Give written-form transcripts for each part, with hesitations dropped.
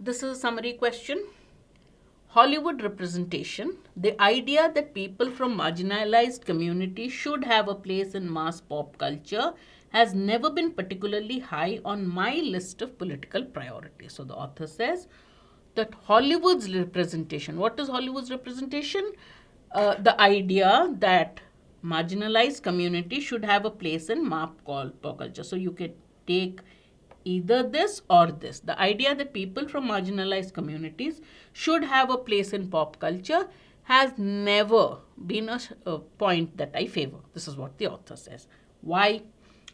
this is a summary question. Hollywood representation, the idea that people from marginalized communities should have a place in mass pop culture has never been particularly high on my list of political priorities. So the author says that Hollywood's representation, what is Hollywood's representation? The idea that marginalized communities should have a place in pop culture. So you can take either this or this. The idea that people from marginalized communities should have a place in pop culture has never been a point that I favor. This is what the author says. Why?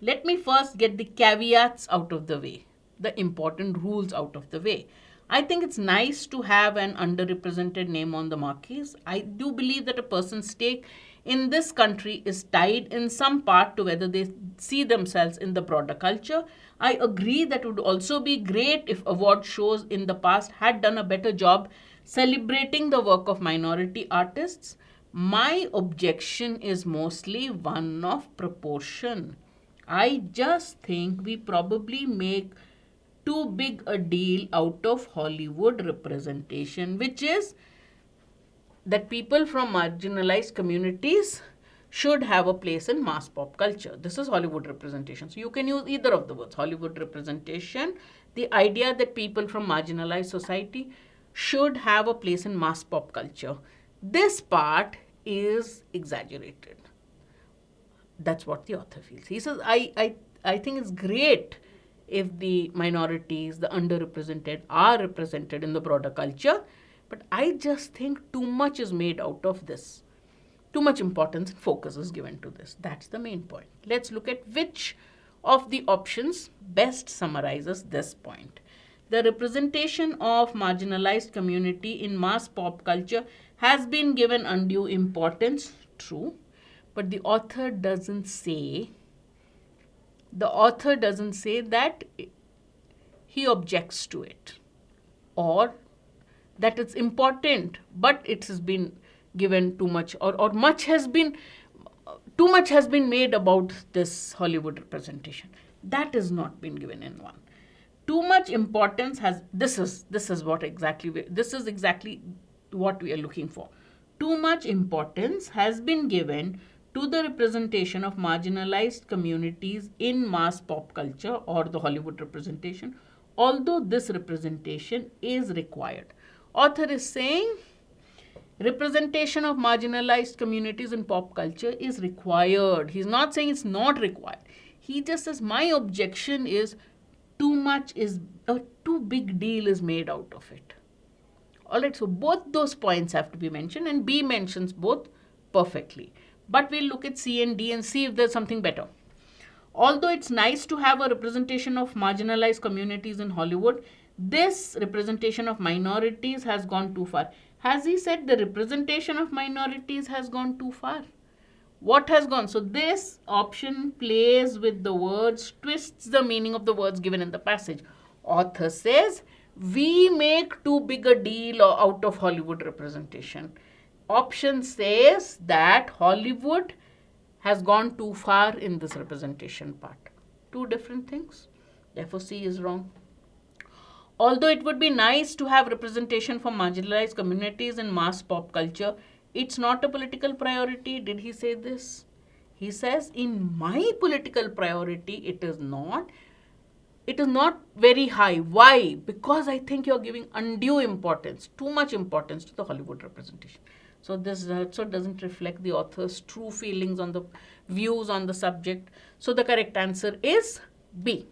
Let me first get the caveats out of the way, the important rules out of the way. I think it's nice to have an underrepresented name on the marquees. I do believe that a person's stake in this country is tied in some part to whether they see themselves in the broader culture. I agree that it would also be great if award shows in the past had done a better job celebrating the work of minority artists. My objection is mostly one of proportion. I just think we probably make too big a deal out of Hollywood representation, which is that people from marginalized communities should have a place in mass pop culture. This is Hollywood representation. So you can use either of the words. Hollywood representation, the idea that people from marginalized society should have a place in mass pop culture. This part is exaggerated. That's what the author feels. He says, I think it's great if the minorities, the underrepresented, are represented in the broader culture, but I just think too much is made out of this. Too much importance and focus is given to this. That's the main point. Let's look at which of the options best summarizes this point. The representation of marginalized community in mass pop culture has been given undue importance, true, but the author doesn't say that he objects to it or that it's important, but it has been given too much or too much has been made about this Hollywood representation. That has not been given in one. Too much importance has, this is exactly what we are looking for. Too much importance has been given to the representation of marginalized communities in mass pop culture or the Hollywood representation, although this representation is required. Author is saying representation of marginalized communities in pop culture is required. He's not saying it's not required. He just says my objection is too big deal is made out of it. Alright, so both those points have to be mentioned and B mentions both perfectly. But we'll look at C and D and see if there's something better. Although it's nice to have a representation of marginalized communities in Hollywood, this representation of minorities has gone too far. Has he said the representation of minorities has gone too far? What has gone? So this option plays with the words, twists the meaning of the words given in the passage. Author says, we make too big a deal out of Hollywood representation. Option says that Hollywood has gone too far in this representation part. Two different things. Therefore, C is wrong. Although it would be nice to have representation for marginalized communities in mass pop culture, it's not a political priority. Did he say this? He says, in my political priority, it is not. It is not very high. Why? Because I think you're giving undue importance, too much importance to the Hollywood representation. So this also doesn't reflect the author's true feelings on the views on the subject. So the correct answer is B.